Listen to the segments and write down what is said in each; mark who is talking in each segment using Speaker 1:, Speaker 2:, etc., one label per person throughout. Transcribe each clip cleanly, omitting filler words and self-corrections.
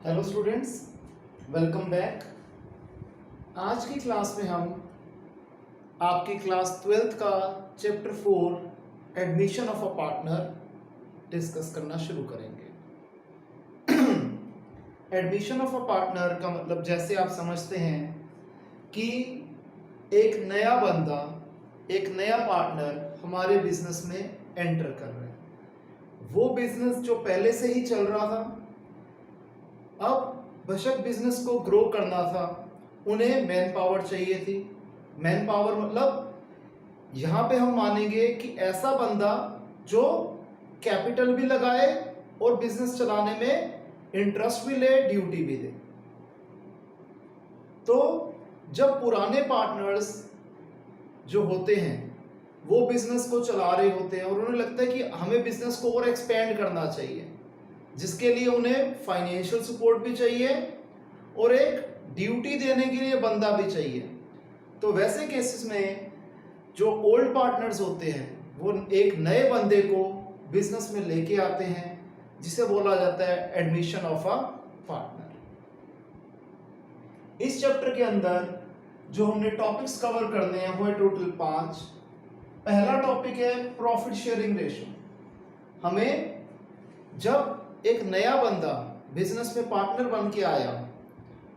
Speaker 1: Hello students, welcome back. आज की class में हम आपकी क्लास 12th का chapter 4 admission of a partner discuss करना शुरू करेंगे। एडमिशन ऑफ अ पार्टनर का मतलब जैसे आप समझते हैं कि एक नया बंदा, एक नया पार्टनर हमारे बिजनेस में एंटर कर रहा है। वो बिजनेस जो पहले से ही चल रहा था, अब बशक बिजनेस को ग्रो करना था, उन्हें मैन पावर चाहिए थी। मैन पावर मतलब यहां पे हम मानेंगे कि ऐसा बंदा जो कैपिटल भी लगाए और बिजनेस चलाने में इंटरेस्ट भी ले, ड्यूटी भी दे। तो जब पुराने पार्टनर्स जो होते हैं वो बिजनेस को चला रहे होते हैं और उन्हें लगता है कि हमें बिजनेस को और एक्सपेंड करना चाहिए, जिसके लिए उन्हें फाइनेंशियल सपोर्ट भी चाहिए और एक ड्यूटी देने के लिए बंदा भी चाहिए। तो वैसे केसेस में जो ओल्ड पार्टनर्स होते हैं वो एक नए बंदे को बिजनेस में लेके आते हैं, जिसे बोला जाता है एडमिशन ऑफ अ पार्टनर। इस चैप्टर के अंदर जो हमने टॉपिक्स कवर करने हैं वो है टोटल 5। पहला टॉपिक है प्रॉफिट शेयरिंग रेशियो। हमें जब एक नया बंदा बिजनेस में पार्टनर बन के आया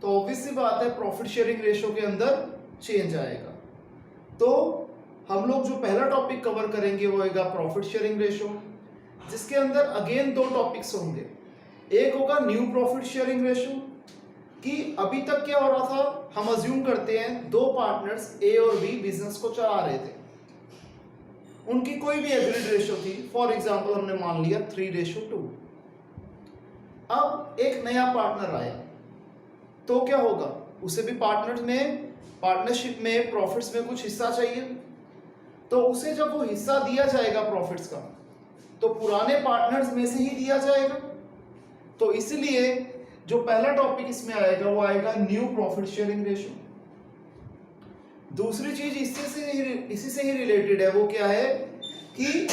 Speaker 1: तो ऑब्वियस सी बात है प्रॉफिट शेयरिंग रेशियो के अंदर चेंज आएगा। तो हम लोग जो पहला टॉपिक कवर करेंगे वो होगा प्रॉफिट शेयरिंग रेशियो, जिसके अंदर अगेन 2 टॉपिक्स होंगे। एक होगा न्यू प्रॉफिट शेयरिंग रेशियो, कि अभी तक क्या हो रहा था, हम अज्यूम करते हैं 2 पार्टनर्स ए और बी बिजनेस को चला रहे थे, उनकी कोई भी एग्रीड रेशियो थी। फॉर एग्जांपल हमने मान लिया 3:2। अब एक नया पार्टनर आया तो क्या होगा, उसे भी पार्टनरशिप में प्रॉफिट्स में कुछ हिस्सा चाहिए। तो उसे जब वो हिस्सा दिया जाएगा प्रॉफिट्स का, तो पुराने पार्टनर्स में से ही दिया जाएगा। तो इसलिए जो पहला टॉपिक इसमें आएगा वो आएगा न्यू प्रॉफिट शेयरिंग रेशियो। दूसरी चीज इसी से ही रिलेटेड है, वो क्या है कि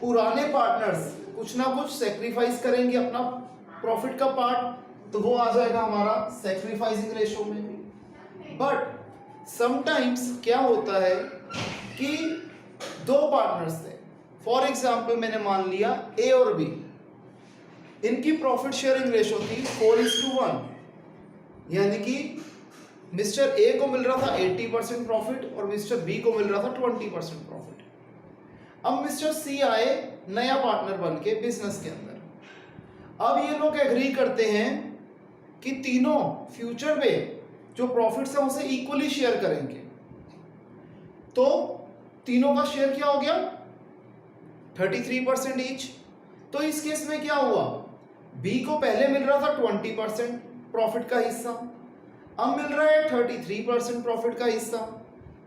Speaker 1: पुराने पार्टनर्स कुछ ना कुछ सेक्रीफाइस करेंगे अपना प्रॉफिट का पार्ट, तो वो आ जाएगा हमारा सेक्रीफाइसिंग रेशियो में। बट समटाइम्स क्या होता है कि 2 पार्टनर्स थे, फॉर एग्जांपल मैंने मान लिया ए और बी, इनकी प्रॉफिट शेयरिंग रेशियो थी 4:1, यानी कि मिस्टर ए को मिल रहा था 80% प्रॉफिट और मिस्टर बी को मिल रहा था 20% प्रॉफिट। अब मिस्टर सी आए नया पार्टनर बन के बिजनेस के अंदर। अब ये लोग एग्री करते हैं कि तीनों फ्यूचर में जो प्रॉफिट्स है उसे इक्वली शेयर करेंगे। तो तीनों का शेयर क्या हो गया, 33% ईच। तो इस केस में क्या हुआ, बी को पहले मिल रहा था 20% प्रॉफिट का हिस्सा, अब मिल रहा है 33% प्रॉफिट का हिस्सा।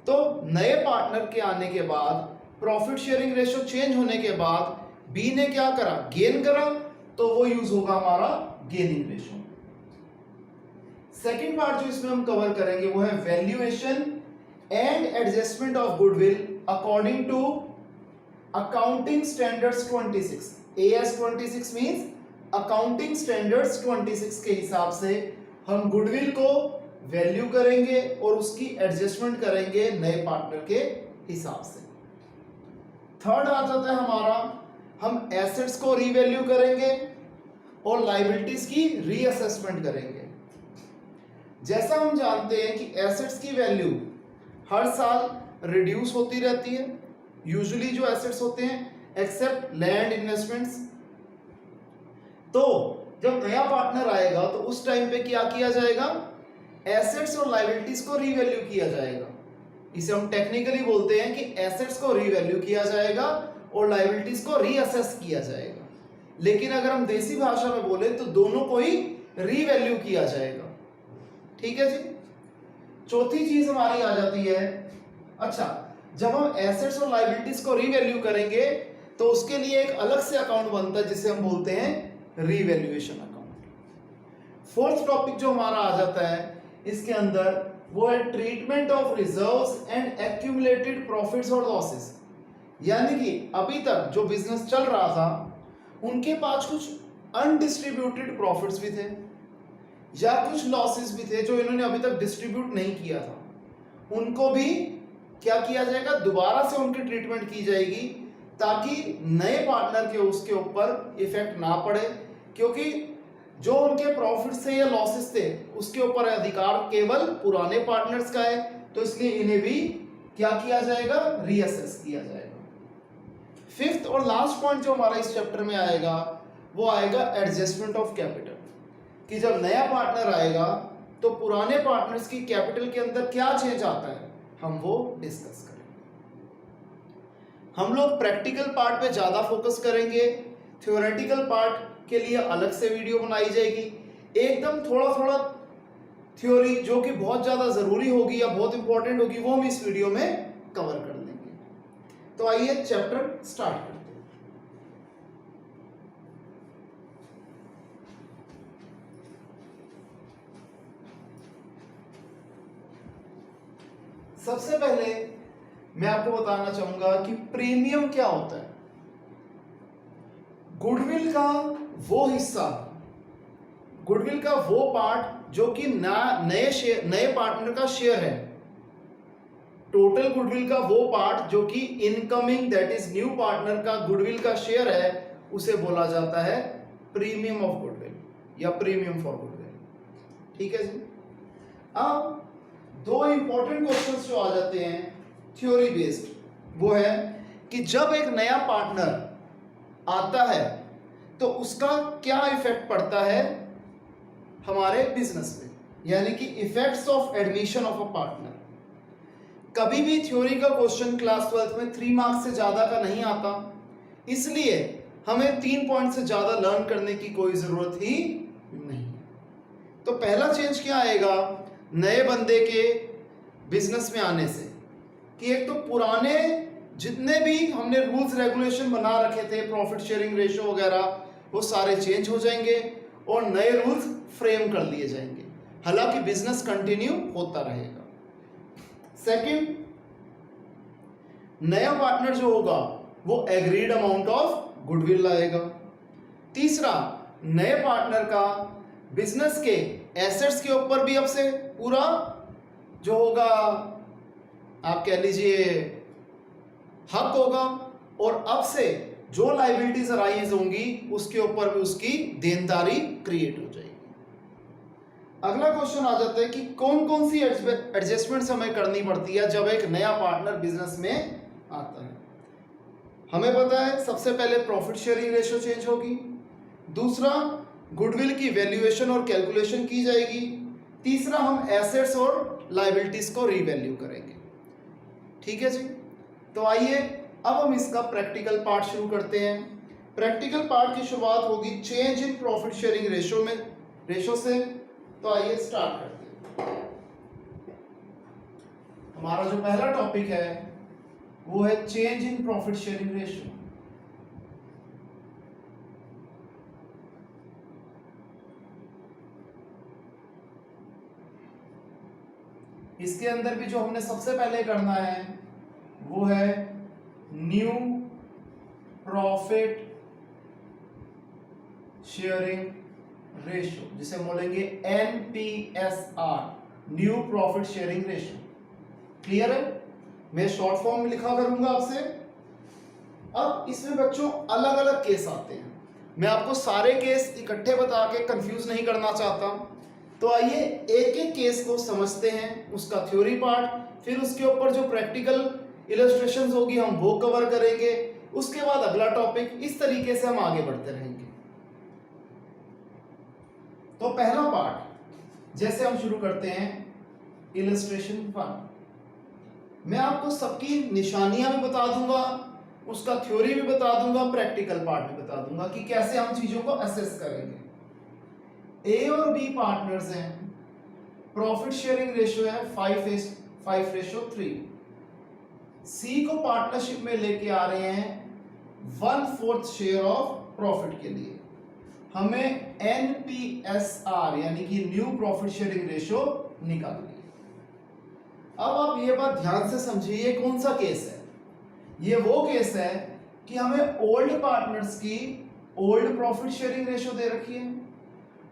Speaker 1: तो नए पार्टनर के आने के बाद, प्रॉफिट शेयरिंग रेशियो चेंज होने के बाद, बी ने क्या करा, गेन करा, तो वो यूज होगा हमारा गेनिंग रेशियो। सेकंड पार्ट जो इसमें हम कवर करेंगे वो है valuation and adjustment of goodwill according to accounting standards 26। AS 26 means accounting standards 26 के हिसाब से हम गुडविल को वैल्यू करेंगे और उसकी एडजस्टमेंट करेंगे नए पार्टनर के हिसाब से। थर्ड आ जाता है हमारा, हम एसेट्स को रीवैल्यू करेंगे और लायबिलिटीज की रीअसेसमेंट करेंगे। जैसा हम जानते हैं कि एसेट्स की वैल्यू हर साल रिड्यूस होती रहती है, यूजुअली जो एसेट्स होते हैं एक्सेप्ट लैंड इन्वेस्टमेंट्स। तो जब नया पार्टनर आएगा तो उस टाइम पे क्या किया जाएगा, एसेट्स और लायबिलिटीज को रीवैल्यू किया जाएगा। इसे हम टेक्निकली बोलते हैं कि एसेट्स को रीवैल्यू किया जाएगा और लायबिलिटीज को रीअसेस किया जाएगा। लेकिन अगर हम देसी भाषा में बोले तो दोनों को ही रीवैल्यू किया जाएगा। ठीक है जी। चौथी चीज हमारी आ जाती है, अच्छा जब हम एसेट्स और लायबिलिटीज को रीवैल्यू करेंगे तो उसके लिए एक अलग से अकाउंट बनता है जिसे हम बोलते हैं रीवैल्यूएशन अकाउंट। फोर्थ टॉपिक जो हमारा आ जाता है इसके अंदर वो है treatment of reserves and accumulated profits और लॉसेस। यानी कि अभी तक जो बिजनेस चल रहा था उनके पास कुछ अनडिस्ट्रीब्यूटेड प्रॉफिट्स भी थे, या कुछ लॉसेस भी थे जो इन्होंने अभी तक डिस्ट्रीब्यूट नहीं किया था, उनको भी क्या किया जाएगा, दोबारा से उनकी ट्रीटमेंट की जाएगी ताकि नए पार्टनर के उसके ऊपर इफेक्ट ना पड़े, क्योंकि जो उनके प्रॉफिट थे या लॉसेस थे उसके ऊपर अधिकार केवल पुराने पार्टनर्स का है, तो इसलिए इन्हें भी क्या किया जाएगा, रीअसेस किया जाएगा। फिफ्थ और लास्ट पॉइंट जो हमारा इस चैप्टर में आएगा वो आएगा एडजस्टमेंट ऑफ कैपिटल, कि जब नया पार्टनर आएगा तो पुराने पार्टनर्स की कैपिटल के अंदर क्या चेंज आता है, हम वो डिस्कस करेंगे। हम लोग प्रैक्टिकल पार्ट पे ज्यादा फोकस करेंगे, थ्योरेटिकल पार्ट के लिए अलग से वीडियो बनाई जाएगी। एकदम थोड़ा थोड़ा थ्योरी जो कि बहुत ज्यादा जरूरी होगी या बहुत इंपॉर्टेंट होगी वो हम इस वीडियो में कवर कर लेंगे। तो आइए चैप्टर स्टार्ट करते हैं। सबसे पहले मैं आपको बताना चाहूंगा कि प्रीमियम क्या होता है। गुडविल का वो हिस्सा, गुडविल का वो पार्ट जो कि नए पार्टनर का शेयर है। टोटल गुडविल का वो पार्ट जो कि incoming that is new partner का गुडविल का शेयर है, उसे बोला जाता है प्रीमियम ऑफ गुडविल या प्रीमियम फॉर गुडविल। ठीक है जी। अब दो इंपॉर्टेंट क्वेश्चंस जो आ जाते हैं थ्योरी बेस्ड, वो है कि जब एक नया पार्टनर आता है तो उसका क्या इफेक्ट पड़ता है हमारे बिजनेस पे, यानी कि effects of admission of a partner. कभी भी थ्योरी का क्वेश्चन क्लास 12th में 3 मार्क्स से ज्यादा का नहीं आता, इसलिए हमें 3 पॉइंट से ज्यादा लर्न करने की कोई जरूरत ही नहीं। तो पहला चेंज क्या आएगा नए बंदे के बिजनेस में आने से, कि एक तो पुराने जितने भी हमने रूल्स रेगुलेशन बना रखे थे, प्रॉफिट शेयरिंग रेशो वगैरह, वो सारे चेंज हो जाएंगे और नए रूल्स फ्रेम कर लिए जाएंगे, हालांकि बिजनेस कंटिन्यू होता रहेगा। सेकंड, नया पार्टनर जो होगा वो एग्रीड अमाउंट ऑफ गुडविल लाएगा। तीसरा, नए पार्टनर का बिजनेस के एसेट्स के ऊपर भी अब से पूरा जो होगा आप कह लीजिए हक होगा, और अब से जो लायबिलिटीज अराइज होंगी उसके ऊपर भी उसकी देनदारी क्रिएट हो जाएगी। अगला क्वेश्चन आ जाता है कि कौन कौन सी एडजस्टमेंट्स हमें करनी पड़ती है जब एक नया पार्टनर बिजनेस में आता है। हमें पता है सबसे पहले प्रॉफिट शेयरिंग रेशियो चेंज होगी, दूसरा गुडविल की वैल्यूएशन और कैलकुलेशन की जाएगी, तीसरा हम एसेट्स और लायबिलिटीज को रीवैल्यू करेंगे। ठीक है जी। तो आइए अब हम इसका प्रैक्टिकल पार्ट शुरू करते हैं। प्रैक्टिकल पार्ट की शुरुआत होगी change in profit sharing ratio से। तो आइए स्टार्ट करते हैं। हमारा जो पहला टॉपिक है वो है change in profit sharing ratio. इसके अंदर भी जो हमने सबसे पहले करना है वो है न्यू प्रॉफिट शेयरिंग रेशियो, जिसे बोलेंगे NPSR, new profit sharing ratio. Clear है? मैं शॉर्ट फॉर्म में लिखा करूंगा आपसे। अब इसमें बच्चों अलग अलग केस आते हैं, मैं आपको सारे केस इकट्ठे बता के कंफ्यूज नहीं करना चाहता। तो आइए एक एक केस को समझते हैं, उसका थ्योरी पार्ट, फिर उसके ऊपर जो प्रैक्टिकल इलस्ट्रेशंस होगी हम वो कवर करेंगे, उसके बाद अगला टॉपिक, इस तरीके से हम आगे बढ़ते रहेंगे। तो पहला पार्ट जैसे हम शुरू करते हैं इलस्ट्रेशन 1। मैं आपको सबकी निशानियां भी बता दूंगा, उसका थ्योरी भी बता दूंगा, प्रैक्टिकल पार्ट भी बता दूंगा कि कैसे हम चीजों को असेस करेंगे। ए और बी पार्टनर्स हैं, प्रॉफिट शेयरिंग रेशियो है 5:3। सी को पार्टनरशिप में लेके आ रहे हैं 1/4 शेयर ऑफ प्रॉफिट के लिए। हमें NPSR यानी कि न्यू प्रॉफिट शेयरिंग रेशियो निकालनी है। अब आप ये बात ध्यान से समझिए, ये कौन सा केस है? ये वो केस है कि हमें ओल्ड पार्टनर्स की ओल्ड प्रॉफिट शेयरिंग रेशियो दे रखी है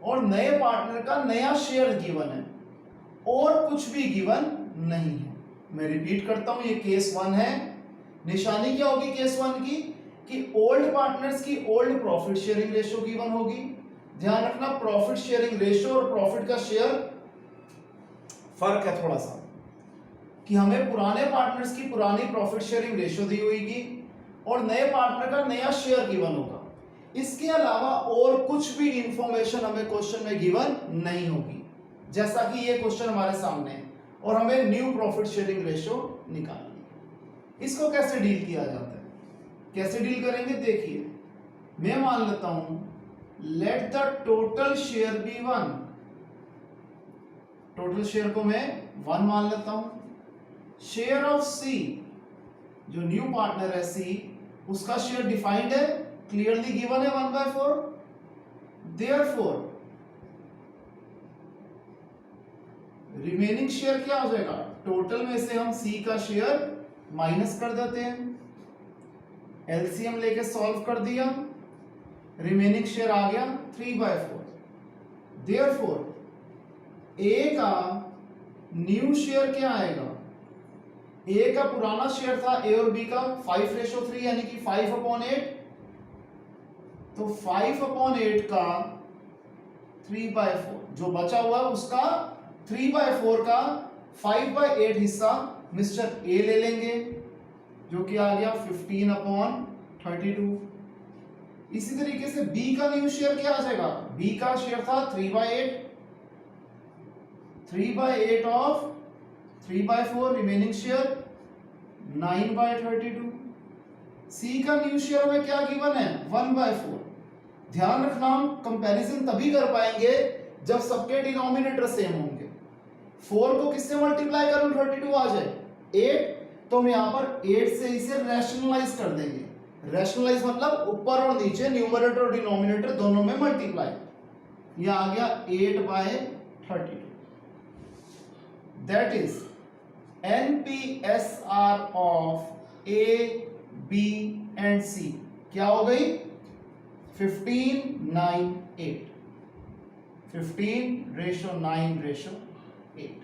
Speaker 1: और नए पार्टनर का नया शेयर गिवन है और कुछ भी गिवन नहीं है। मैं रिपीट करता हूं, ये केस 1 है। निशानी क्या होगी केस 1 की कि ओल्ड पार्टनर्स की old profit sharing ratio given होगी। ध्यान रखना, प्रॉफिट शेयरिंग रेशियो और प्रॉफिट का शेयर फर्क है थोड़ा सा, कि हमें पुराने पार्टनर्स की पुरानी प्रॉफिट शेयरिंग रेशियो दी हुई और नए पार्टनर का नया शेयर गिवन होगा। इसके अलावा और कुछ भी इंफॉर्मेशन हमें क्वेश्चन में गिवन नहीं होगी, जैसा कि ये क्वेश्चन हमारे सामने है और हमें न्यू प्रॉफिट शेयरिंग रेशियो निकालनी है। इसको कैसे डील किया जाता है, कैसे डील करेंगे देखिए। मैं मान लेता हूं let the total share be 1, total share को मैं 1 मान लेता हूं। शेयर ऑफ सी, जो न्यू पार्टनर है सी, उसका शेयर डिफाइंड है, क्लियरली गिवन है 1/4। देयरफॉर रिमेनिंग शेयर क्या हो जाएगा, टोटल में से हम सी का शेयर माइनस कर देते हैं। एलसीएम लेके सॉल्व कर दिया, रिमेनिंग शेयर आ गया 3/4। देयरफॉर ए का न्यू शेयर क्या आएगा, ए का पुराना शेयर था ए और बी का 5:3 यानी कि 5/8, तो 5/8 का 3/4, जो बचा हुआ उसका 3/4 का 5/8 हिस्सा मिस्टर ए ले लेंगे, जो कि आ गया 15/32। इसी तरीके से बी का न्यू शेयर क्या आ जाएगा, बी का शेयर था 3/8 ऑफ 3/4, रिमेनिंग शेयर 9/32। सी का न्यू शेयर में क्या गिवन है 1/4। ध्यान रखना, हम कंपैरिजन तभी कर पाएंगे जब सबके डिनोमिनेटर सेम होंगे। 4 को किससे मल्टीप्लाई करूं 32 आ जाए 8, तो हम यहां पर 8 से इसे रैशनलाइज कर देंगे। रैशनलाइज मतलब ऊपर और नीचे न्यूमरेटर और डिनोमिनेटर दोनों में मल्टीप्लाई। यह आ गया 8/32। That is NPSR of A, B and C क्या हो गई 15:9:8, 15:9:8।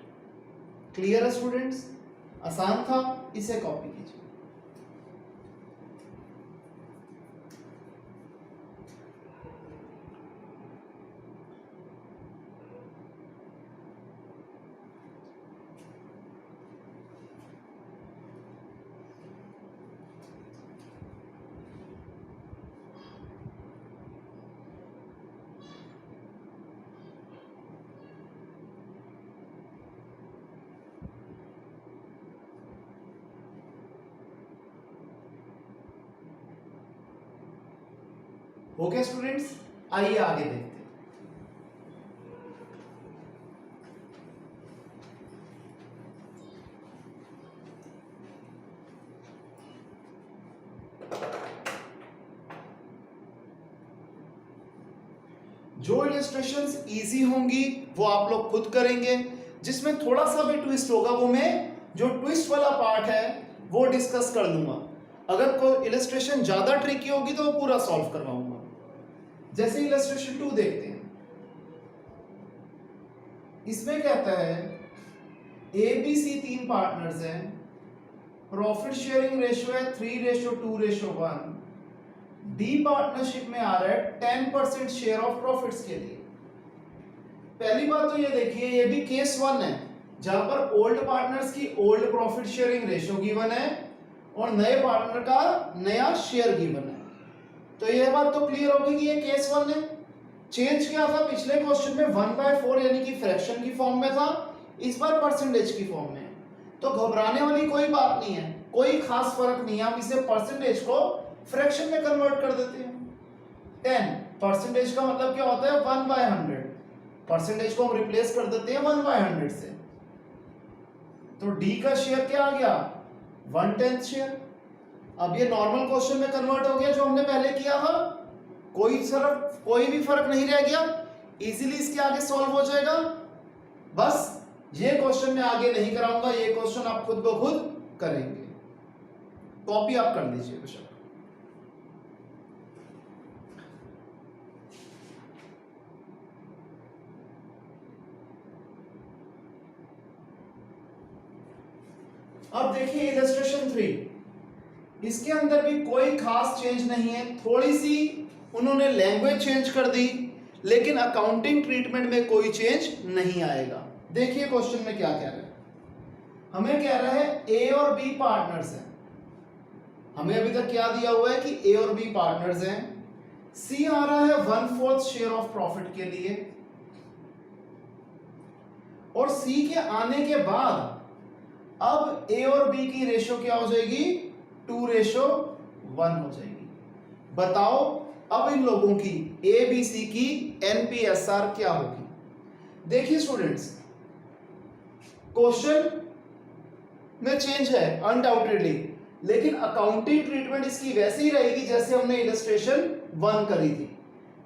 Speaker 1: क्लियर है स्टूडेंट्स, आसान था, इसे कॉपी कीजिए। ओके स्टूडेंट्स, आइए आगे देखते हैं। जो इलस्ट्रेशंस इजी होंगी वो आप लोग खुद करेंगे, जिसमें थोड़ा सा भी ट्विस्ट होगा वो मैं जो ट्विस्ट वाला पार्ट है वो डिस्कस कर लूंगा। अगर कोई इलस्ट्रेशन ज्यादा ट्रिकी होगी तो वो पूरा सॉल्व करवाऊंगा। जैसे इलस्ट्रेशन 2 देखते हैं, इसमें कहता है ए बी सी 3 पार्टनर्स हैं, प्रॉफिट शेयरिंग रेशियो है 3:2:1, डी पार्टनरशिप में आ रहा है 10% शेयर ऑफ प्रॉफिट्स के लिए। पहली बात तो ये देखिए, ये भी केस 1 है जहां पर ओल्ड पार्टनर्स की old profit sharing ratio given है और नए पार्टनर का नया शेयर गिवन है। तो ये बात तो क्लियर होगी कि ये केस 1 है। चेंज क्या था, पिछले क्वेश्चन में 1/4 यानी कि फ्रैक्शन की फॉर्म में था, इस बार परसेंटेज की फॉर्म में। तो घबराने वाली कोई बात नहीं है, कोई खास फर्क नहीं है। हम इसे परसेंटेज को फ्रैक्शन में कन्वर्ट कर देते हैं। 10 परसेंटेज का मतलब क्या होता है 1/100, परसेंटेज को हम रिप्लेस कर देते हैं 1/100 से। तो डी का शेयर क्या आ गया 1/10 शेयर। अब ये नॉर्मल क्वेश्चन में कन्वर्ट हो गया जो हमने पहले किया था, कोई भी फर्क नहीं रह गया, इजीली इसके आगे सॉल्व हो जाएगा। बस ये क्वेश्चन मैं आगे नहीं कराऊंगा, ये क्वेश्चन आप खुद ब खुद करेंगे। कॉपी आप कर लीजिए बेशक। अब देखिए इलस्ट्रेशन 3, इसके अंदर भी कोई खास चेंज नहीं है, थोड़ी सी उन्होंने लैंग्वेज चेंज कर दी, लेकिन अकाउंटिंग ट्रीटमेंट में कोई चेंज नहीं आएगा। देखिए क्वेश्चन में क्या कह रहा है, हमें कह रहा है ए और बी पार्टनर्स हैं। हमें अभी तक क्या दिया हुआ है कि ए और बी पार्टनर्स हैं। सी आ रहा है 1/4 शेयर ऑफ प्रॉफिट के लिए, और सी के आने के बाद अब ए और बी की रेशो क्या हो जाएगी, 2:1 हो जाएगी। बताओ अब इन लोगों की ए बी सी की एनपीएसआर क्या होगी। देखिए स्टूडेंट्स, क्वेश्चन में चेंज है अनडाउटेडली, लेकिन अकाउंटिंग ट्रीटमेंट इसकी वैसे ही रहेगी जैसे हमने इलस्ट्रेशन 1 करी थी।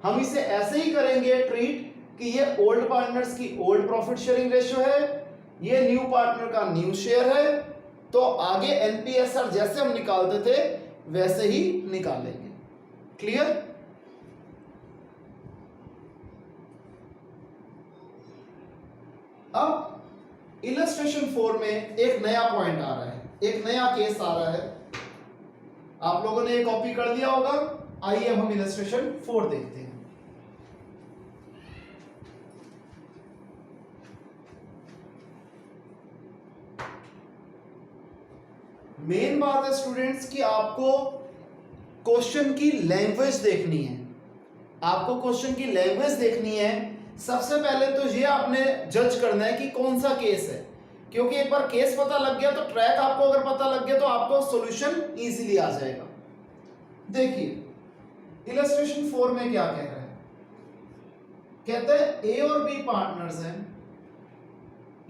Speaker 1: हम इसे ऐसे ही करेंगे ट्रीट कि ये ओल्ड पार्टनर्स की ओल्ड प्रॉफिट शेयरिंग रेशियो है, ये न्यू पार्टनर का न्यू शेयर है, तो आगे एनपीएसआर जैसे हम निकालते थे वैसे ही निकालेंगे। क्लियर? अब इलस्ट्रेशन 4 में एक नया पॉइंट आ रहा है, एक नया केस आ रहा है। आप लोगों ने ये कॉपी कर लिया होगा। आइए अब हम इलस्ट्रेशन 4 देखते हैं। मेन बात है स्टूडेंट्स कि आपको क्वेश्चन की लैंग्वेज देखनी है, आपको क्वेश्चन की लैंग्वेज देखनी है। सबसे पहले तो ये आपने जज करना है कि कौन सा केस है, क्योंकि एक बार केस पता लग गया तो ट्रैक आपको अगर पता लग गया तो आपको सॉल्यूशन इजीली आ जाएगा। देखिए इलस्ट्रेशन 4 में क्या कह रहा है, कहते हैं ए और बी पार्टनर्स हैं,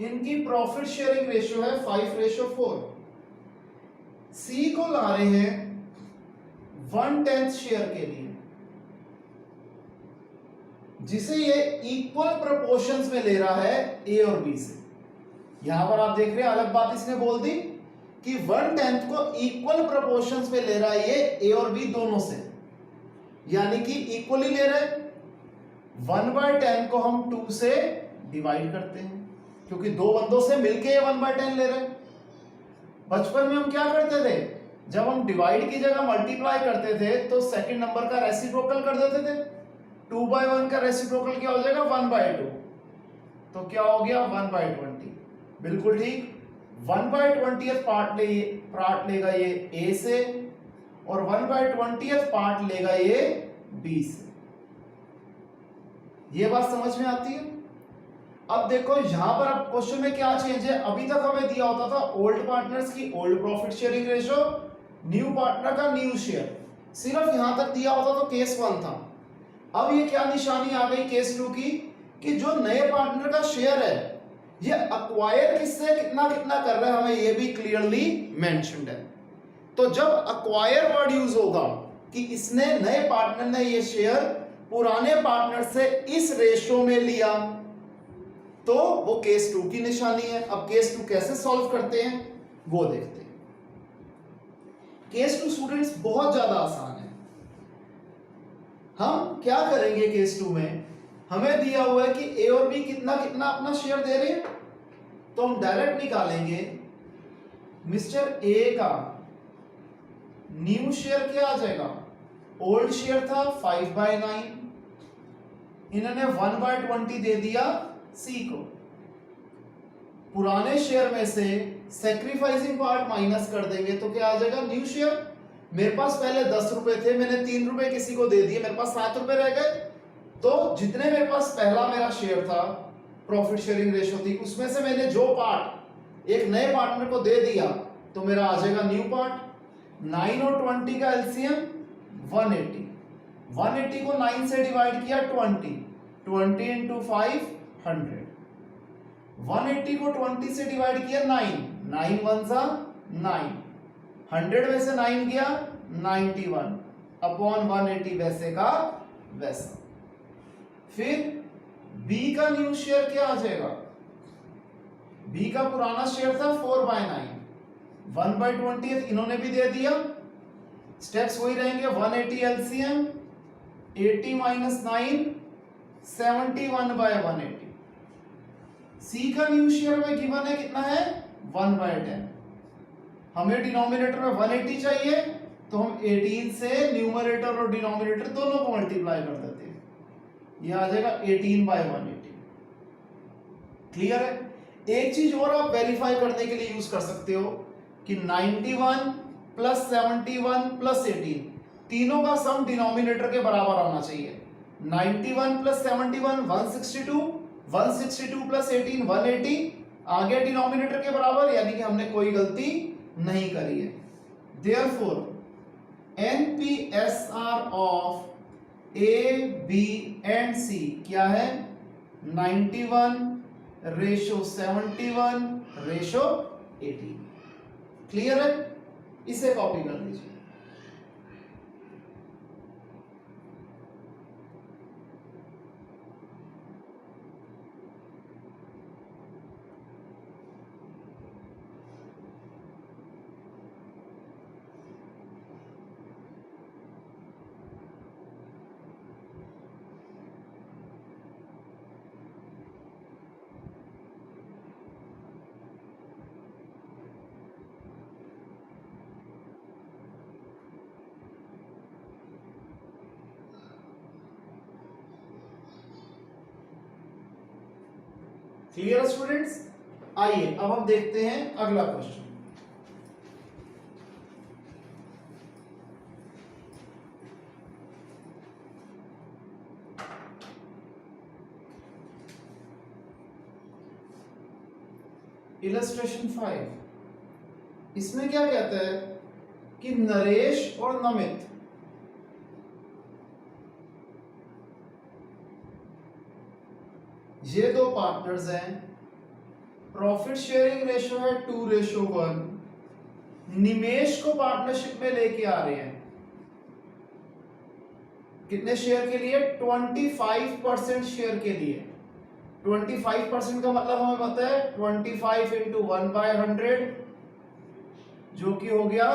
Speaker 1: इनकी प्रॉफिट शेयरिंग रेशियो है 5:4। सी को ला रहे हैं 1/10 शेयर के लिए, जिसे ये इक्वल प्रोपोर्शंस में ले रहा है ए और बी से। यहां पर आप देख रहे हैं अलग बात इसने बोल दी कि 1/10 को इक्वल प्रोपोर्शंस में ले रहा है ये ए और बी दोनों से, यानी कि इक्वली ले रहे हैं। 1/10 को हम 2 से डिवाइड करते हैं, क्योंकि दो बंदों से मिलके ये 1/10 ले रहे हैं। बचपन में हम क्या करते थे, जब हम डिवाइड की जगह मल्टीप्लाई करते थे तो सेकंड नंबर का रेसिप्रोकल कर देते थे। 2/1 का रेसिप्रोकल क्या हो जाएगा, 1/2, तो क्या हो गया 1/20। बिल्कुल ठीक, 1/20 पार्ट लेगा ये ए से, और 1/20 पार्ट लेगा ये बी से। ये बात समझ में आती है? अब देखो यहां पर अब क्वेश्चन में क्या चेंज है, अभी तक हमें दिया होता था ओल्ड पार्टनर्स की old profit sharing ratio, new partner का न्यू शेयर, सिर्फ यहां तक दिया होता तो केस 1 था। अब ये क्या निशानी आ गई केस 2 की, कि जो नए पार्टनर का शेयर है ये अक्वायर किससे कितना कितना कर रहा है, हमें ये भी क्लियरली मेंशन्ड है। तो जब अक्वायर वर्ड यूज होगा कि इसने नए पार्टनर ने ये शेयर पुराने पार्टनर से इस रेशियो में लिया, तो वो केस 2 की निशानी है। अब केस 2 कैसे सॉल्व करते हैं वो देखते हैं। केस 2 स्टूडेंट्स बहुत ज्यादा आसान है। हम क्या करेंगे केस 2 में, हमें दिया हुआ है कि ए और बी कितना कितना अपना शेयर दे रहे हैं, तो हम डायरेक्ट निकालेंगे मिस्टर ए का न्यू शेयर क्या आ जाएगा, ओल्ड शेयर था 5/9, इन्होंने 1/20 दे दिया सी को। पुराने शेयर में से सैक्रिफाइसिंग पार्ट माइनस कर देंगे तो क्या आ जाएगा, न्यू शेयर। मेरे पास पहले 10 रुपए थे, मैंने 3 रुपए किसी को दे दिए, मेरे पास 7 रुपए रह गए। तो जितने मेरे पास पहला मेरा शेयर था, प्रॉफिट शेयरिंग रेशियो थी, उसमें से मैंने जो पार्ट एक नए पार्टनर को दे दिया तो मेरा आ जाएगा न्यू पार्ट। 9 और 20 का एलसीएम 180, 180 को 9 से डिवाइड किया 20, 20 इंटू 5 100, 180 को 20 से डिवाइड किया 9, 9 1 सा 9, 100 में से 9 गया 91 अपॉन 180 वैसे का वैसा। फिर B का न्यू शेयर क्या आ जाएगा, B का पुराना शेयर था 4/9, 1/20 इन्होंने भी दे दिया, स्टेप्स वही रहेंगे। 180 एलसीएम 80 माइनस 9 71/180। सी का न्यू शेयर में गिवन है कितना है 1/10, हमें डिनोमिनेटर में 180 चाहिए, तो हम 18 से न्यूमरेटर और डिनोमिनेटर दोनों को मल्टीप्लाई कर देते हैं, यह आ जाएगा 18/180। क्लियर है? एक चीज और आप वेरीफाई करने के लिए यूज कर सकते हो कि 91 प्लस 71 प्लस 18 तीनों का सम डिनोमिनेटर के बराबर आना चाहिए। 91 प्लस 71 162, 162 प्लस 18 180, आगे डिनोमिनेटर के बराबर, यानी कि हमने कोई गलती नहीं करी है। Therefore NPSR of A, B and C क्या है? 91:71:18। क्लियर है? इसे कॉपी कर लीजिए। Clear students? आइए अब हम देखते हैं अगला क्वेश्चन। इलस्ट्रेशन 5, इसमें क्या कहता है कि नरेश और नमित ये दो पार्टनर्स हैं, प्रॉफिट शेयरिंग रेशो है 2:1, निमेश को पार्टनरशिप में लेके आ रहे हैं। कितने शेयर के लिए? 25% शेयर के लिए। 25% का मतलब हमें पता है 25 × 1/100 जो कि हो गया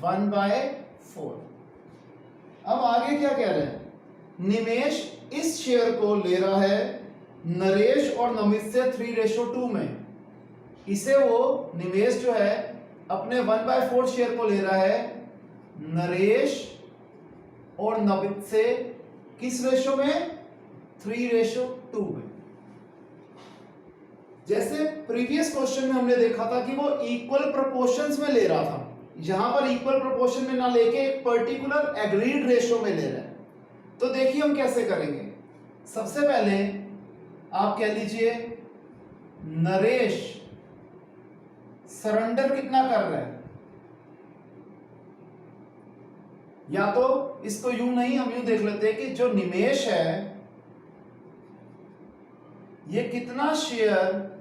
Speaker 1: 1/4। अब आगे क्या कह रहे हैं? निमेश इस शेयर को ले रहा है नरेश और नमित से 3:2 में। इसे वो निमेश जो है अपने 1/4 शेयर को ले रहा है नरेश और नमित से किस रेशो में? 3:2 में। जैसे प्रीवियस क्वेश्चन में हमने देखा था कि वो इक्वल प्रोपोर्शंस में ले रहा था, यहां पर इक्वल प्रोपोर्शन में ना लेके एक पर्टिकुलर एग्रीड रेशो में ले रहा है। तो देखिए हम कैसे करेंगे। सबसे पहले आप कह लीजिए नरेश सरेंडर कितना कर रहा है, या तो इसको यूं नहीं, हम यूं देख लेते हैं कि जो निमेश है ये कितना शेयर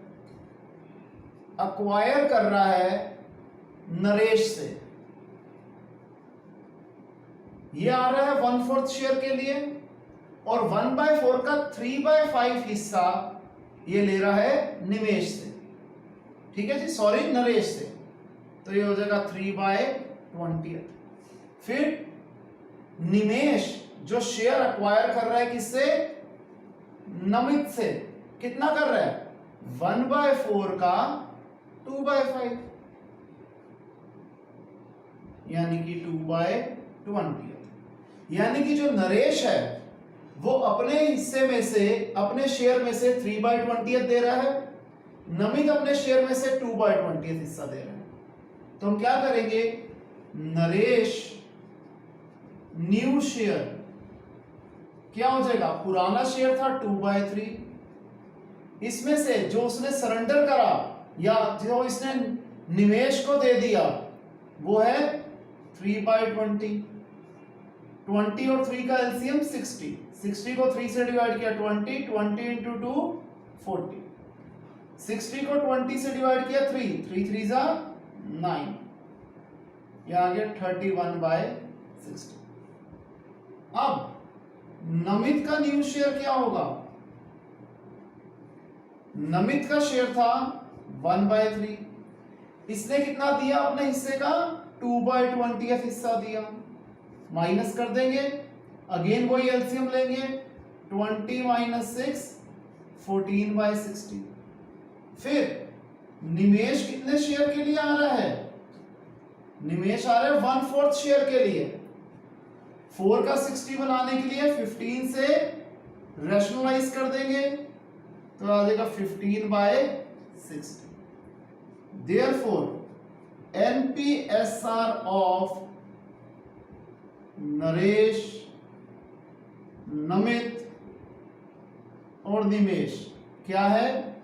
Speaker 1: अक्वायर कर रहा है नरेश से। ये आ रहा है 1/4 शेयर के लिए, और 1/4 का 3/5 हिस्सा ये ले रहा है निमेश से। ठीक है जी, सॉरी नरेश से। तो ये हो जाएगा 3/20। फिर निमेश जो शेयर अक्वायर कर रहा है किससे? नमित से। कितना कर रहा है? 1/4 का 2/5, यानी कि 2/20। यानी कि जो नरेश है वो अपने हिस्से में से, अपने शेयर में से 3/20 दे रहा है, नमित अपने शेयर में से 2/20 हिस्सा दे रहा है। तो हम क्या करेंगे? नरेश न्यू शेयर क्या हो जाएगा? पुराना शेयर था 2/3, इसमें से जो उसने सरेंडर करा या जो इसने निवेश को दे दिया वो है 3/20। 20 और 3 का एलसीएम 60, 60 को 3 से डिवाइड किया 20, 20 × 2 40, 60 को 20 से डिवाइड किया 3, 3 3 जा 9, यह आ गया 31/60। अब नमित का न्यू शेयर क्या होगा? नमित का शेयर था 1/3, इसने कितना दिया अपने हिस्से का? 2/20 हिस्सा दिया। माइनस कर देंगे, अगेन वही एलसीएम लेंगे, 20 - 6 14/60। फिर निवेश कितने शेयर के लिए आ रहा है? निमेश आ रहा है 1/4 शेयर के लिए। 4 का 60 बनाने के लिए 15 से रैशनलाइज कर देंगे तो आ जाएगा 15/60। Therefore, NPSR of Naresh, Namit और निमेश क्या है?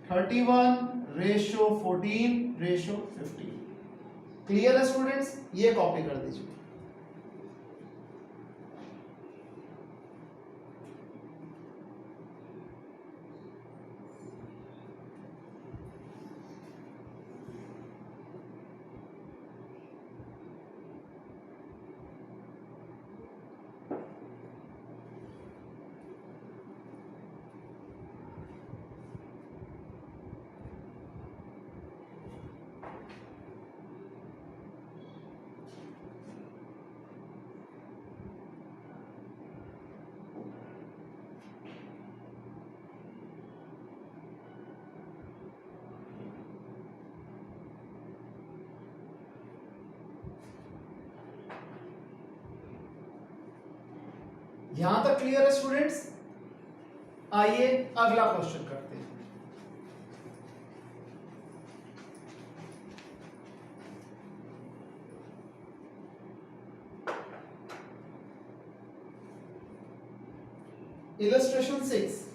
Speaker 1: 31:14:15। क्लियर है स्टूडेंट्स? ये कॉपी कर दीजिए। यहां तक क्लियर है स्टूडेंट्स? आइए अगला क्वेश्चन करते हैं। इलस्ट्रेशन 6,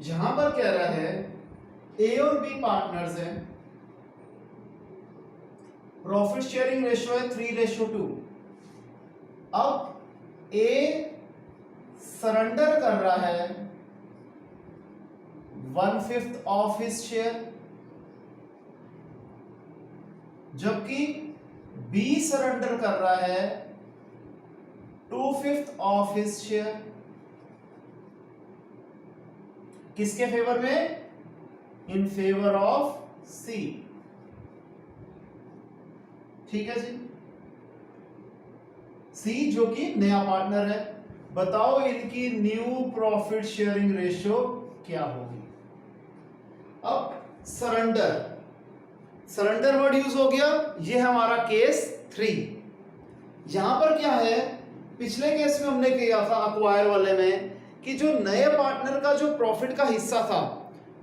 Speaker 1: यहां पर कह रहा है ए और बी पार्टनर्स हैं, प्रॉफिट शेयरिंग रेशियो है 3:2। अब ए सरेंडर कर रहा है 1/5 ऑफ हिज शेयर, जबकि बी सरेंडर कर रहा है 2/5 ऑफ हिज शेयर। किसके फेवर में? इन फेवर ऑफ सी। ठीक है जी। सी जो कि नया पार्टनर है। बताओ इनकी न्यू प्रॉफिट शेयरिंग रेशियो क्या होगी? अब सरेंडर वर्ड यूज हो गया। ये है हमारा केस 3। यहां पर क्या है, पिछले केस में हमने किया था अक्वायर वाले में कि जो नए पार्टनर का जो प्रॉफिट का हिस्सा था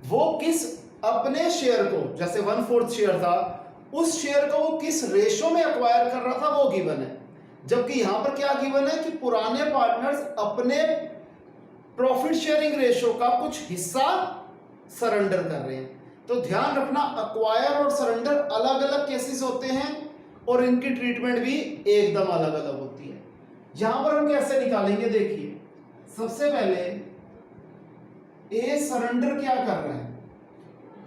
Speaker 1: वो किस अपने शेयर को, जैसे 1/4 शेयर था, उस शेयर को वो किस रेशो में एक्वायर कर रहा था वो गिवन है। जबकि यहां पर क्या गिवन है कि पुराने पार्टनर्स अपने प्रॉफिट शेयरिंग रेशो का कुछ हिस्सा सरेंडर कर रहे हैं। तो ध्यान रखना, अक्वायर और सरेंडर अलग अलग केसेस होते हैं और इनकी ट्रीटमेंट भी एकदम अलग अलग होती है। यहां पर हम कैसे निकालेंगे? देखिए, सबसे पहले ए सरेंडर क्या कर रहा है?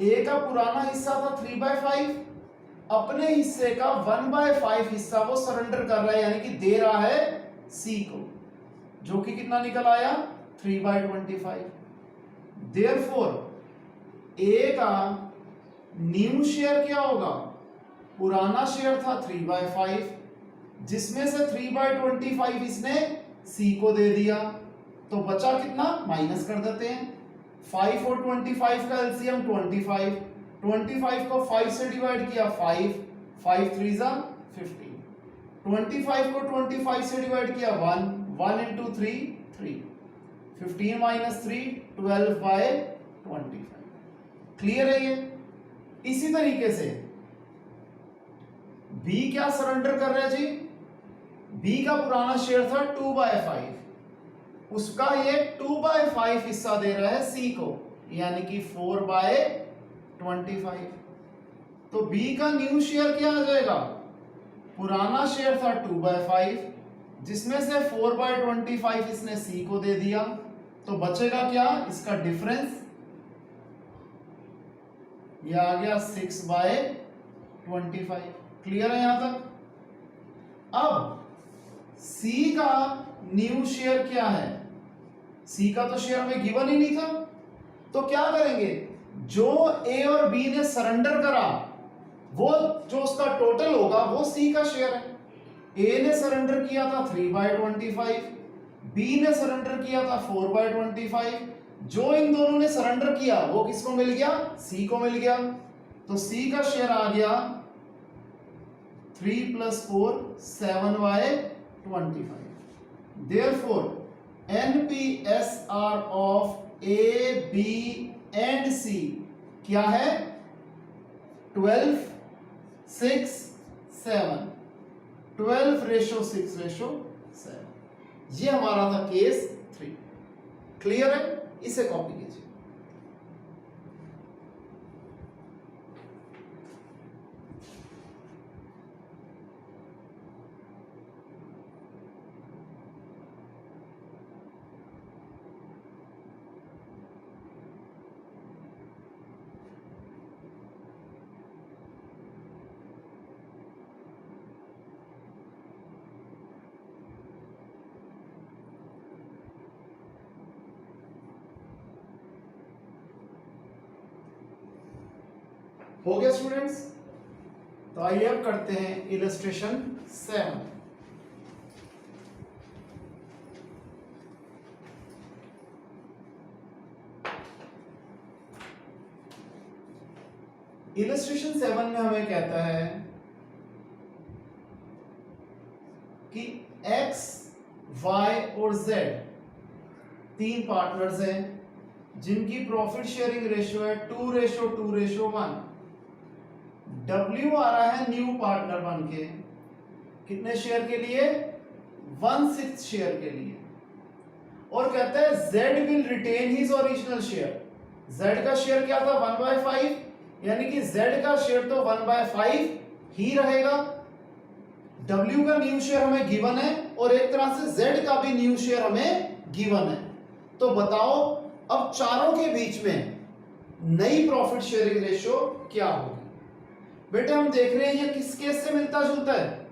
Speaker 1: ए का पुराना हिस्सा था 3/5, अपने हिस्से का 1/5 हिस्सा वो सरेंडर कर रहा है, यानी कि दे रहा है सी को, जो कि कितना निकल आया? 3/25। देयरफॉर ए का न्यू शेयर क्या होगा? पुराना शेयर था 3/5, जिसमें से 3/25 इसने सी को दे दिया, तो बचा कितना? माइनस कर देते हैं। 5 और 25 का एलसीएम 25, 25 को 5 से डिवाइड किया 5, 5 3 जा 15, 25 को 25 से डिवाइड किया 1, 1 into 3 3, 15 minus 3 12/25। क्लियर है ये? इसी तरीके से बी क्या सरेंडर कर रहा है जी? बी का पुराना शेयर था 2/5, उसका ये 2/5 हिस्सा दे रहा है सी को, यानी कि 4/25। तो बी का न्यू शेयर क्या आ जाएगा? पुराना शेयर था 2/5, जिसमें से 4/25 इसने सी को दे दिया, तो बचेगा क्या? इसका डिफरेंस, ये आ गया 6/25। क्लियर है यहां तक? अब सी का न्यू शेयर क्या है? सी का तो शेयर हमें गिवन ही नहीं था, तो क्या करेंगे? जो ए और बी ने सरेंडर करा वो जो उसका टोटल होगा वो सी का शेयर है। ए ने सरेंडर किया था 3/25, बी ने सरेंडर किया था 4/25, जो इन दोनों ने सरेंडर किया वो किसको मिल गया, सी को मिल गया। तो सी का शेयर आ गया 3 + 4 7/25। Therefore NPSR of A B and C क्या है, 12 6 7, 12:6:7। ये हमारा था केस 3। क्लियर है, इसे कॉपी कीजिए। हो गया स्टूडेंट्स? तो आइए अब करते हैं इलस्ट्रेशन 7। इलस्ट्रेशन 7 में हमें कहता है कि x, y और z तीन पार्टनर्स हैं जिनकी प्रॉफिट शेयरिंग रेशियो है 2:2:1। W आ रहा है न्यू पार्टनर बन के, कितने शेयर के लिए, 1/6 शेयर के लिए। और कहता है Z will retain his original share. Z का शेयर क्या था, 1/5, यानी कि Z का शेयर तो 1/5 ही रहेगा। W का न्यू शेयर हमें गिवन है और एक तरह से Z का भी न्यू शेयर हमें गिवन है। तो बताओ अब चारों के बीच में नई प्रॉफिट शेयरिंग रेशियो क्या होगी। बेटे हम देख रहे हैं ये किस केस से मिलता जुलता है,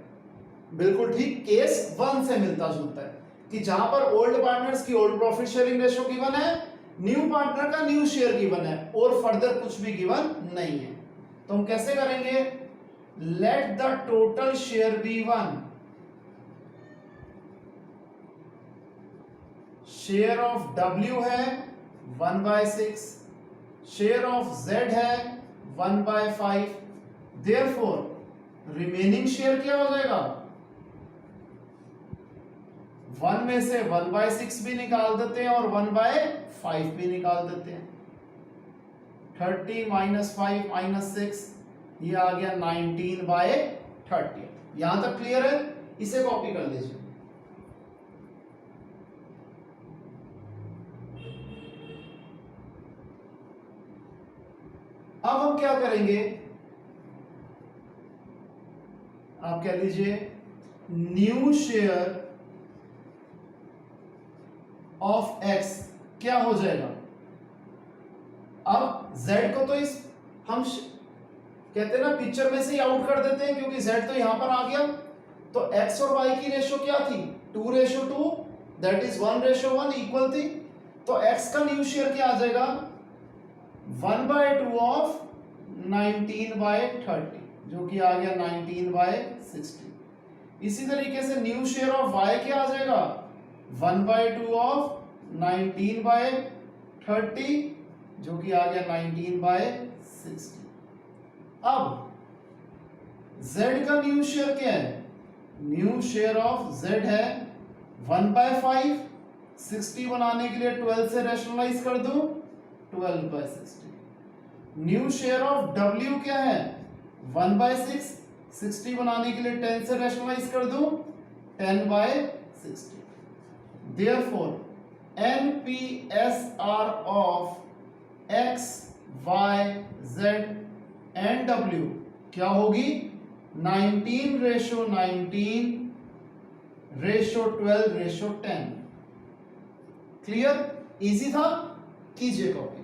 Speaker 1: बिल्कुल ठीक, केस 1 से मिलता जुलता है कि जहां पर ओल्ड पार्टनर्स की old profit sharing ratio given है, न्यू पार्टनर का न्यू शेयर गिवन है और फर्दर कुछ भी गिवन नहीं है। तो हम कैसे करेंगे, let the total share be 1। Share of W है 1/6, शेयर ऑफ Z है 1/5। देयरफॉर रिमेनिंग शेयर क्या हो जाएगा, 1 में से 1/6 भी निकाल देते हैं और 1/5 भी निकाल देते हैं। 30 - 5 - 6, ये आ गया 19/30। यहां तक क्लियर है, इसे कॉपी कर लीजिए। अब हम क्या करेंगे, आप कह लीजिए न्यू शेयर ऑफ x क्या हो जाएगा। अब z को तो इस हम कहते हैं ना पिक्चर में से ही आउट कर देते हैं क्योंकि z तो यहां पर आ गया। तो x और y की रेशियो क्या थी, 2:2, दैट इज 1:1 इक्वल थी। तो x का न्यू शेयर क्या आ जाएगा, 1/2 ऑफ 19/30, जो कि आ गया 19/60। इसी तरीके से न्यू शेयर ऑफ y क्या आ जाएगा, 1/2 ऑफ 19/30, जो कि आ गया 19/60। अब z का न्यू शेयर क्या है, न्यू शेयर ऑफ z है 1/5, 60 बनाने के लिए 12 से रैशनलाइज कर दूं, 12/60। न्यू शेयर ऑफ W क्या है, 1/6, 60 बनाने के लिए 10 से रैशनलाइज कर दूं, 10/60। Therefore NPSR of X, Y, Z and W क्या होगी, 19:19:12:10। क्लियर, इजी था, कीजिए कॉपी।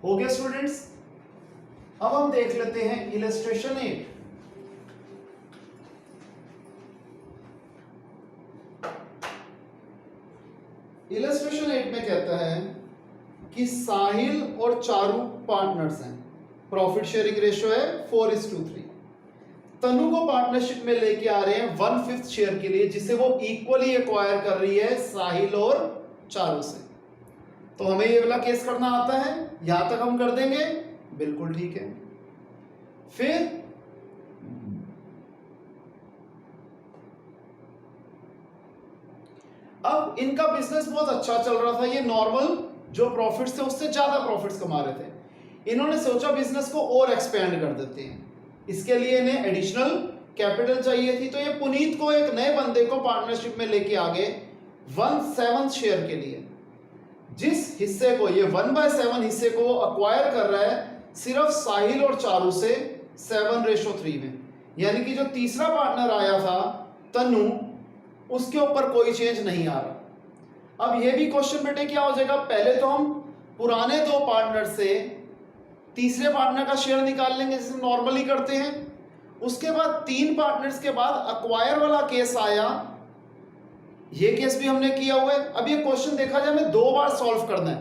Speaker 1: हो गया स्टूडेंट्स। अब हम देख लेते हैं इलस्ट्रेशन 8। इलस्ट्रेशन 8 में कहता है कि साहिल और चारू पार्टनर्स हैं, प्रॉफिट शेयरिंग रेशियो है 4:3। तनु को पार्टनरशिप में लेके आ रहे हैं 1/5 शेयर के लिए, जिसे वो इक्वली एक्वायर कर रही है साहिल और चारू से। तो हमें ये वाला केस करना आता है, यहां तक हम कर देंगे, बिल्कुल ठीक है। फिर अब इनका बिजनेस बहुत अच्छा चल रहा था, ये नॉर्मल जो प्रॉफिट्स थे उससे ज्यादा प्रॉफिट्स कमा रहे थे। इन्होंने सोचा बिजनेस को और एक्सपेंड कर देते हैं, इसके लिए इन्हें एडिशनल कैपिटल चाहिए थी। तो ये पुनीत को, एक नए बंदे को पार्टनरशिप में लेके आ गए 1/7 शेयर के लिए, जिस हिस्से को, ये 1/7 हिस्से को अक्वायर कर रहा है सिर्फ साहिल और चारू से 7:3 में। यानी कि जो तीसरा पार्टनर आया था तनु, उसके ऊपर कोई चेंज नहीं आ रहा। अब ये भी क्वेश्चन बेटे क्या हो जाएगा, पहले तो हम पुराने दो पार्टनर से तीसरे पार्टनर का शेयर निकाल लेंगे जैसे नॉर्मली करते हैं। उसके बाद 3 पार्टनर्स के बाद अक्वायर वाला केस आया, ये केस भी हमने किया हुआ है। अब ये क्वेश्चन देखा जाए हमें 2 बार सॉल्व करना है।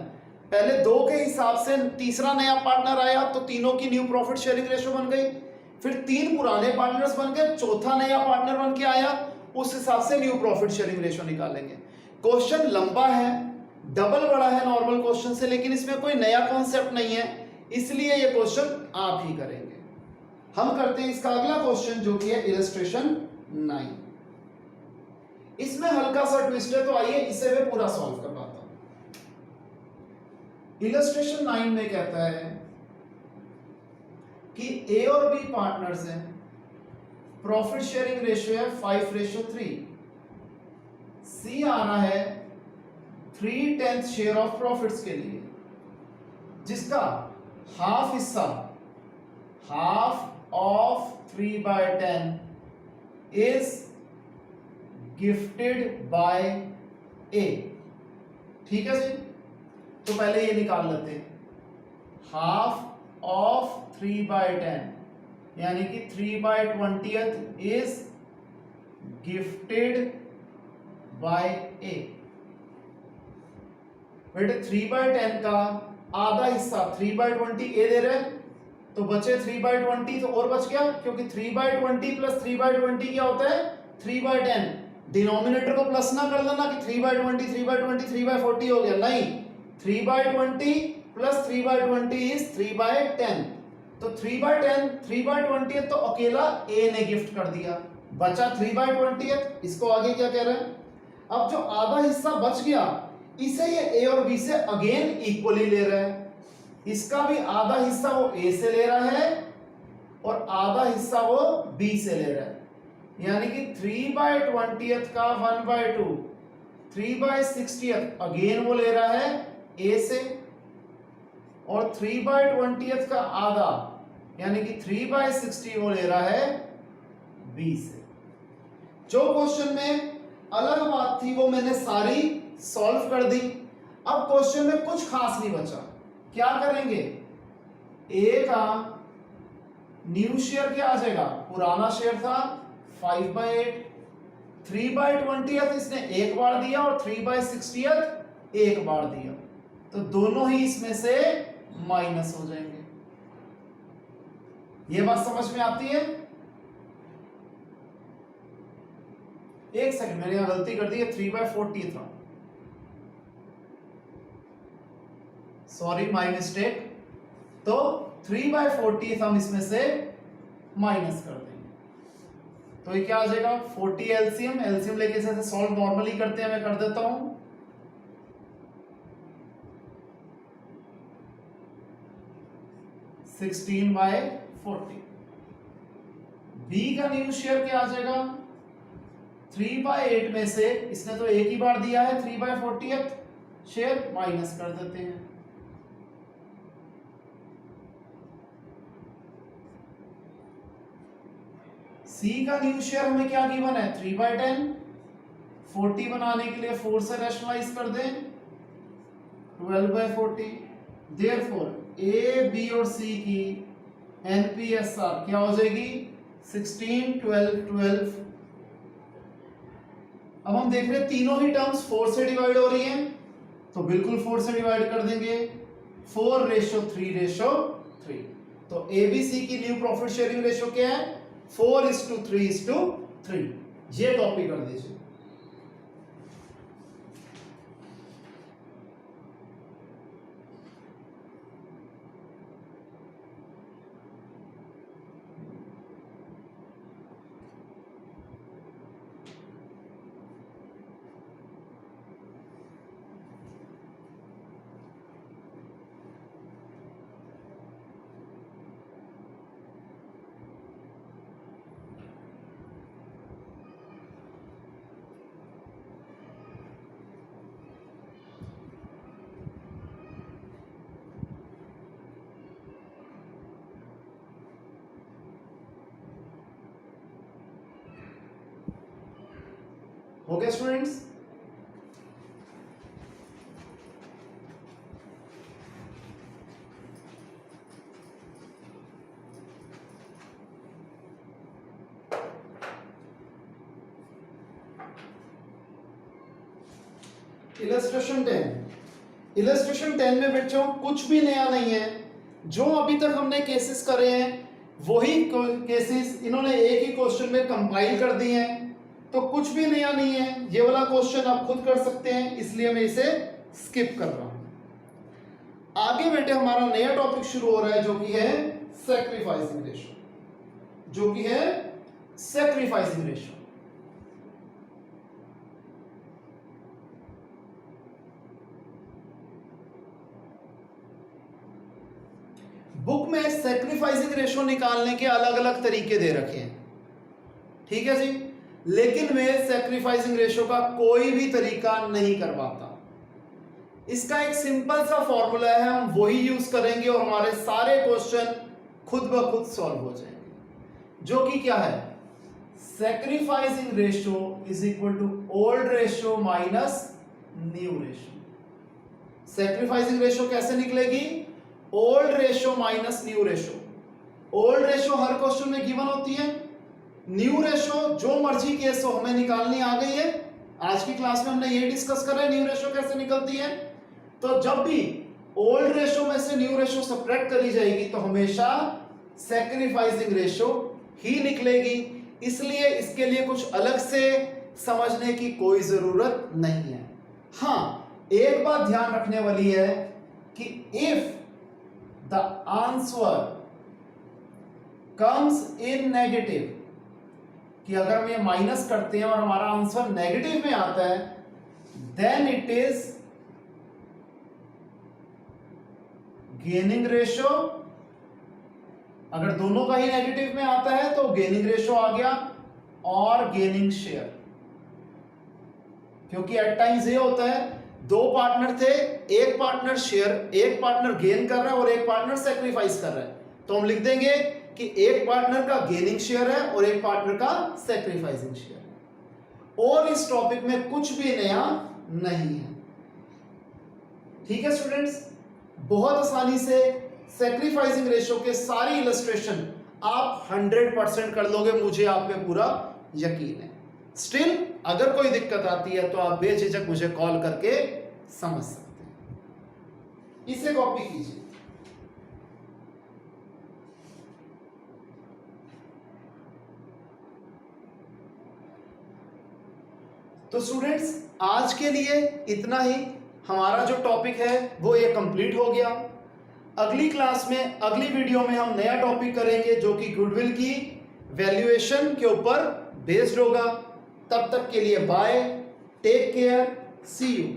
Speaker 1: पहले 2 के हिसाब से तीसरा नया पार्टनर आया तो तीनों की न्यू प्रॉफिट शेयरिंग रेशियो बन गई, फिर 3 पुराने पार्टनर्स बन गए, चौथा नया पार्टनर बन के आया, उस हिसाब से न्यू प्रॉफिट शेयरिंग रेशियो निकालेंगे। क्वेश्चन लंबा है, डबल बड़ा है नॉर्मल क्वेश्चन से, लेकिन इसमें कोई नया कॉन्सेप्ट नहीं है, इसलिए ये क्वेश्चन आप ही करेंगे। हम करते हैं इसका अगला क्वेश्चन जो कि है इलस्ट्रेशन 9। इसमें हल्का सा ट्विस्ट है, तो आइए इसे मैं पूरा सॉल्व करवाता हूं। इलस्ट्रेशन 9 में कहता है कि ए और बी पार्टनर्स हैं, प्रॉफिट शेयरिंग रेशियो है 5:3, सी आ रहा है 3/10 शेयर ऑफ प्रॉफिट्स के लिए, जिसका हाफ हिस्सा, half of 3/10 is gifted by A. ठीक है जी, तो पहले ये निकाल लेते हैं, हाफ ऑफ 3/10 यानी कि 3/20 इज गिफ्टेड बाय ए। बेटे 3/10 का आधा हिस्सा 3/20 ए दे रहे हैं, तो बचे 3/20, तो और बच गया, क्योंकि 3/20 प्लस 3/20 क्या होता है 3/10। डिनोमिनेटर को प्लस ना कर लेना कि 3/20 3/20 3/40 हो गया, नहीं, 3/20 प्लस 3/20 इज 3/10। तो 3/10 3/20 तो अकेला ए ने गिफ्ट कर दिया, बचा 3/20। इसको आगे क्या कह रहे हैं, अब जो आधा हिस्सा बच गया इसे ये ए और बी से अगेन इक्वली ले रहा है। इसका भी आधा हिस्सा वो ए से ले रहा है और आधा हिस्सा वो बी से ले रहा है, यानी कि 3/20 का 1/2, 3/60 अगेन वो ले रहा है ए से, और 3/20 का आधा यानी कि 3/60 वो ले रहा है बी से। जो क्वेश्चन में अलग बात थी वो मैंने सारी सॉल्व कर दी। अब क्वेश्चन में कुछ खास नहीं बचा, क्या करेंगे, ए का न्यू शेयर क्या आ जाएगा, पुराना शेयर था 5/8, 3/20 इसने एक बार दिया और 3/60 एक बार दिया, तो दोनों ही इसमें से माइनस हो जाएंगे। ये बात समझ में आती है? एक सेकंड, मैंने यहां गलती कर दी है, 3/40 था, सॉरी माय मिस्टेक। तो 3/40 हम इसमें से माइनस कर देंगे, तो ये क्या आ जाएगा 40 एलसीएम, एलसीएम लेके इसे सॉल्व नॉर्मली करते हैं, मैं कर देता हूं। Sixteen by 40। बी का न्यू शेयर क्या आ जाएगा, 3/8 में से इसने तो एक ही बार दिया है 3/40 शेयर, माइनस कर देते हैं। सी का न्यू शेयर हमें क्या गिवन है 3/10, 40 बनाने के लिए 4 से रैशनलाइज कर दें 12/40, देयरफॉर ए बी और सी की एनपीएसआर क्या हो जाएगी 16 12 12। अब हम देख रहे हैं तीनों ही टर्म्स 4 से डिवाइड हो रही हैं, तो बिल्कुल 4 से डिवाइड कर देंगे, 4:3:3। तो एबीसी की न्यू प्रॉफिट शेयरिंग रेशियो क्या है 4:3:3। ये कॉपी कर दीजिए। ओके स्टूडेंट्स, इलस्ट्रेशन 10 में बच्चों कुछ भी नया नहीं है, जो अभी तक हमने केसेस करे हैं वही केसेस इन्होंने एक ही क्वेश्चन में कंपाइल कर दिए हैं, तो कुछ भी नया नहीं है। ये वाला क्वेश्चन आप खुद कर सकते हैं, इसलिए मैं इसे स्किप कर रहा हूं। आगे बेटे हमारा नया टॉपिक शुरू हो रहा है जो कि है सैक्रिफाइसिंग रेशियो, जो कि है सैक्रिफाइसिंग रेशियो। बुक में सैक्रिफाइसिंग रेशियो निकालने के अलग अलग तरीके दे रखे हैं, ठीक है जी, लेकिन मैं सैक्रिफाइसिंग रेशियो का कोई भी तरीका नहीं करवाता। इसका एक सिंपल सा फॉर्मूला है, हम वही यूज करेंगे और हमारे सारे क्वेश्चन खुद ब खुद सॉल्व हो जाएंगे, जो कि क्या है sacrificing ratio is equal to old ratio minus new ratio. Sacrificing ratio कैसे निकलेगी old ratio minus new ratio. Old ratio हर क्वेश्चन में गिवन होती है, न्यू रेशियो जो मर्जी केस हो हमें निकालनी आ गई है। आज की क्लास में हमने ये डिस्कस करा है न्यू रेशियो कैसे निकलती है। तो जब भी ओल्ड रेशियो में से न्यू रेशियो सब्ट्रैक्ट करी जाएगी तो हमेशा सैक्रिफाइसिंग रेशियो ही निकलेगी, इसलिए इसके लिए कुछ अलग से समझने की कोई जरूरत नहीं है। हाँ, एक बात ध्यान रखने वाली है कि if the answer comes in negative, कि अगर हम ये माइनस करते हैं और हमारा आंसर नेगेटिव में आता है, then it is gaining ratio. अगर दोनों का ही नेगेटिव में आता है तो गेनिंग रेशियो आ गया, और गेनिंग शेयर, क्योंकि एट टाइम्स ये होता है दो पार्टनर थे, एक पार्टनर शेयर, एक पार्टनर गेन कर रहा है और एक पार्टनर सैक्रिफाइस कर रहा है, तो हम लिख देंगे कि एक पार्टनर का गेनिंग शेयर है और एक पार्टनर का सैक्रिफाइसिंग शेयर है। और इस टॉपिक में कुछ भी नया नहीं है, ठीक है स्टूडेंट्स। बहुत आसानी से सैक्रिफाइसिंग रेशियो के सारी इलस्ट्रेशन आप 100% कर लोगे, मुझे आप पे पूरा यकीन है। स्टिल अगर कोई दिक्कत आती है तो आप बेझिझक मुझे कॉल करके समझ सकते हैं। इसे कॉपी कीजिए। तो स्टूडेंट्स आज के लिए इतना ही, हमारा जो टॉपिक है वो ये कंप्लीट हो गया। अगली क्लास में, अगली वीडियो में हम नया टॉपिक करेंगे जो कि गुडविल की वैल्यूएशन के ऊपर बेस्ड होगा। तब तक के लिए bye, take care, see you.